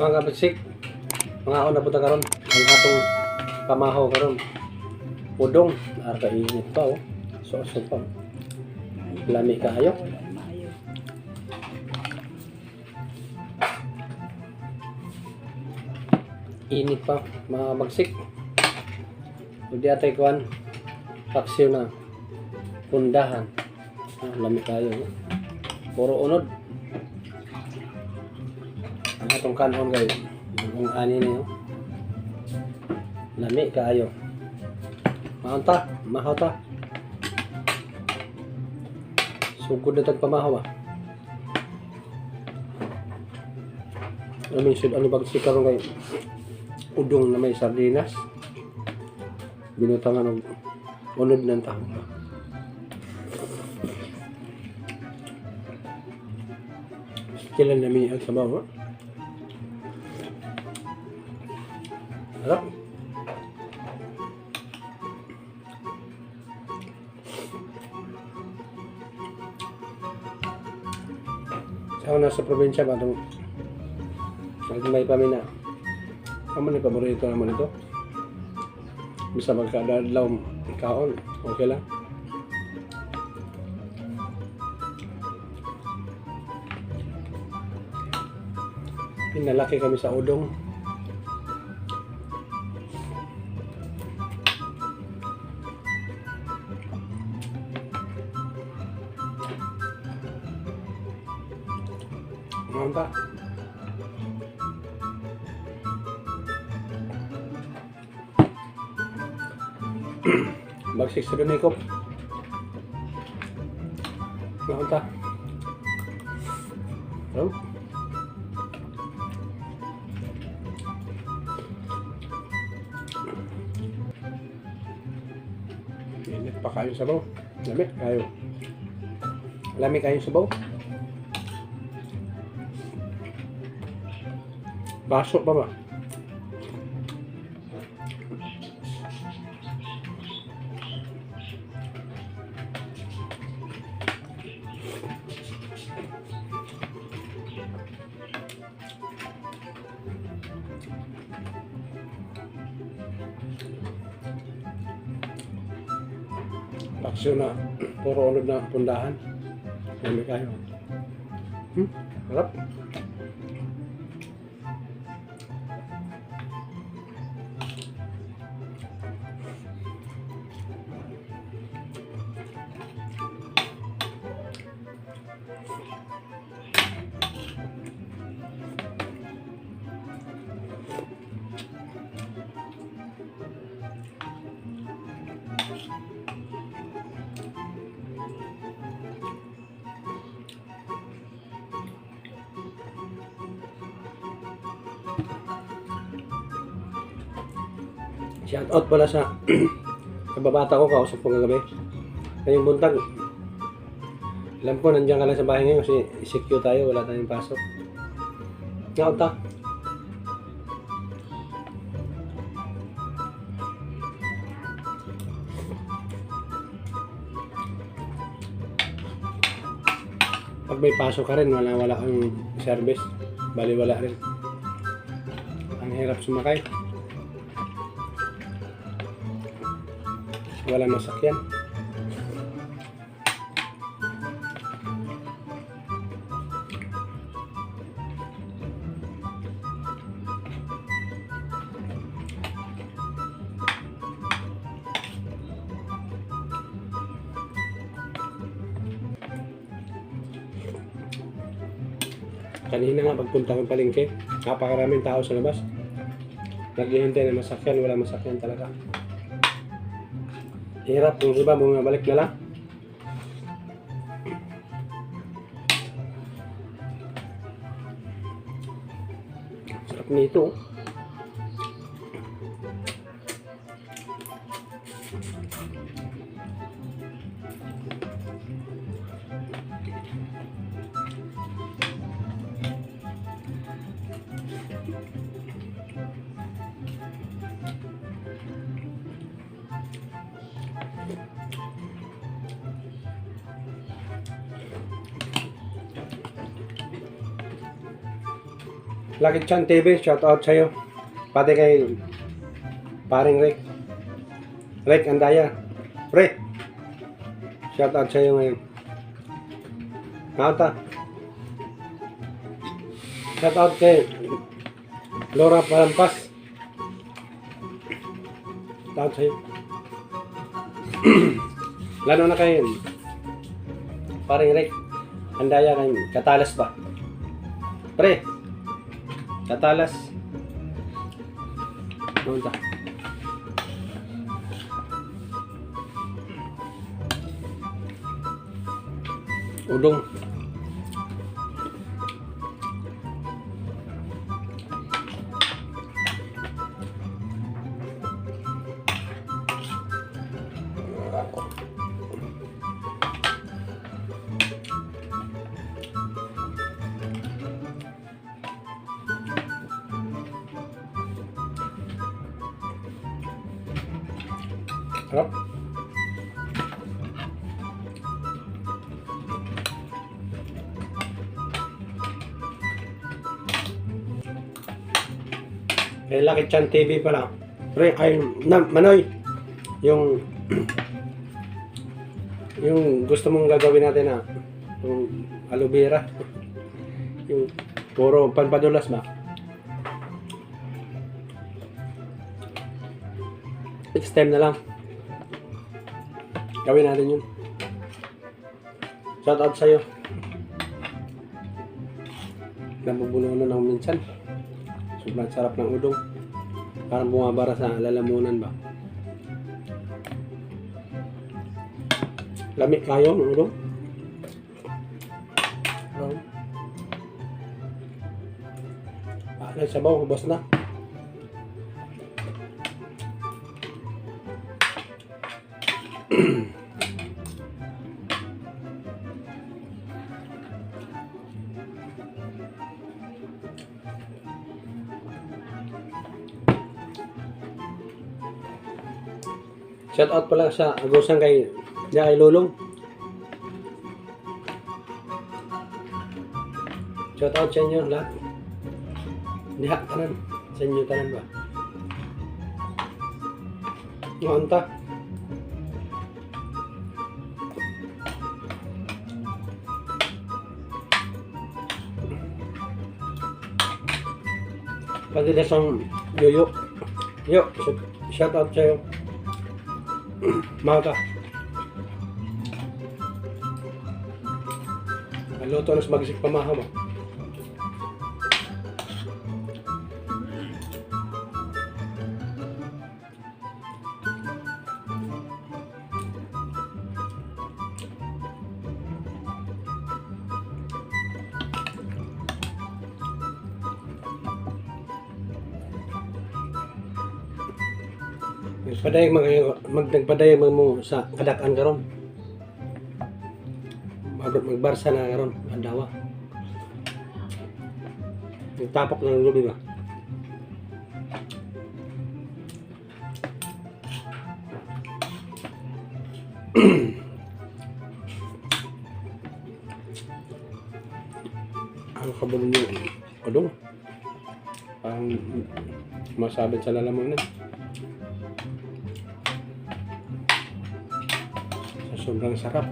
Mga kabisik, mga ako na punta karon ang atong pamahaw karon. Udong, init pa oh. So pa. Lami kaayo. Init pa, mga bagsik. Hindi atay kuan paksiw na pundahan. Lami kayo. Puro unod. Ang atong kanon guys. Ang ani niyo. Lami kayo. Mahaw ta. Sugod na tagpamahaw ah. Amin sud ano bagsik karon kay udong na may sardinas. Binutangan ng unod ng taho. Kailan namin ang sabaw, ha? Harap. Sa nasa probinsya ba itong may pamina. Kamu ni paborito naman ito. Bisa magkadadlaw kaon, okay lang. Pinalaki kami sa udong. Mantap. Bagsik sa dunikop. Mantap. Oh. Init pa kayo sabaw. Lamig kayo. Lamig kayo sabaw. Baso pa ba? Paksyo na puro unod na pundahan. Lamig kayo. Harap. Shout out pala sa kababata ko, kausap ko kagabi. Ngayong buntag, alam ko nandiyan ka lang sa bahay ngayon kasi secure tayo, wala tayong pasok. Shout out. Pag may pasok ka rin, wala kang service, bali wala rin. Ang hirap sumakay. Wala masakyan. Kanina nga pagpunta ng palengke, napakaraming tao sa labas. Naghihintay ng masakyan, wala masakyan talaga. Hirap yung iba, bumabalik na lang. Sarap nito. Lucky Chan TV, shout out sa'yo. Pati kay paring Rick. Rick Andaya. Rick, shout out sa'yo ngayon. Nata. Shout out kay Laura Palampas. Shout out sa'yo. Lalo na kay paring Rick Andaya kay Katalas ba? Pre, Katalas. Punta. Udong. Sarap. Kay Lucky Chan TV pala. Manoy, yung yung gusto mong gagawin natin na yung aloe vera, yung puro pampadulas ba? Next time na lang. Gawin natin yun. Shout out sa'yo. Nabubuno na ng minsan. Sobrang sarap ng udong. Parang bumabara sa lalamunan ba. Lamig kayo ng udong. Sabaw, ubos na. Shout out pala sa agusan kay Lulong. Shout out sa inyo lahat. Diha tanan. Sa inyo tanan ba? Ngonta. Pati na siyang yoyo. Yo, shout out sa'yo. Mata. Luto na sa magisik pamahaw mo. Padayag magpadayag mo sa kadakan karon. Magbarsa na karon andawa. Nagtapok ng lubi ba? Ang kabulong yung odong. Ang masabit sa lalamunan. Sobrang sarap.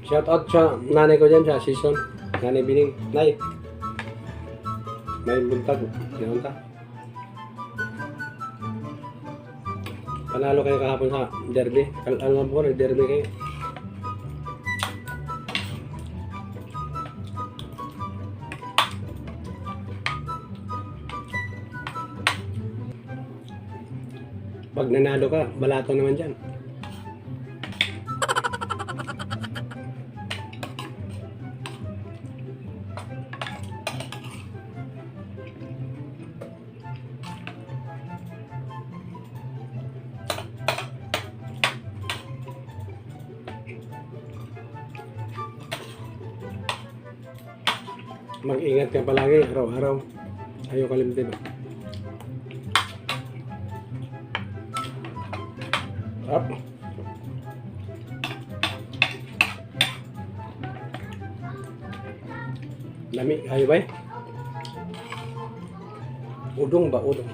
Shout out sa nanay ko dyan sa season. Nanay Bining. Nay. May buntag. Ganoon ka. Panalo kayo kahapon sa derby. Alam mo, nag-derby kayo. Pag nanalo ka, balato naman dyan. Mag-ingat ka palagi, araw-araw. Ayaw kalimutin. Up. Lami, ayaw ba eh? Udong ba? Udong.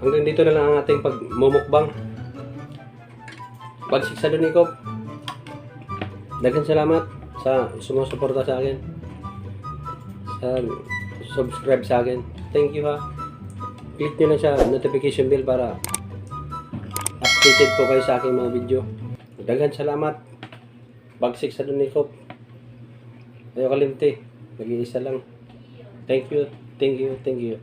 Hanggang dito na lang ang ating pagmumukbang. Pagsiksado ni Kop. Daghang salamat sa sumusuporta sa akin. Sa subscribe sa akin. Thank you ha. Click nyo lang sa notification bell para updated po kayo sa aking mga video. Daghang salamat. Pagsiksado ni Kop. Ayaw kalimti. Nag-iisa lang. Thank you. Thank you. Thank you.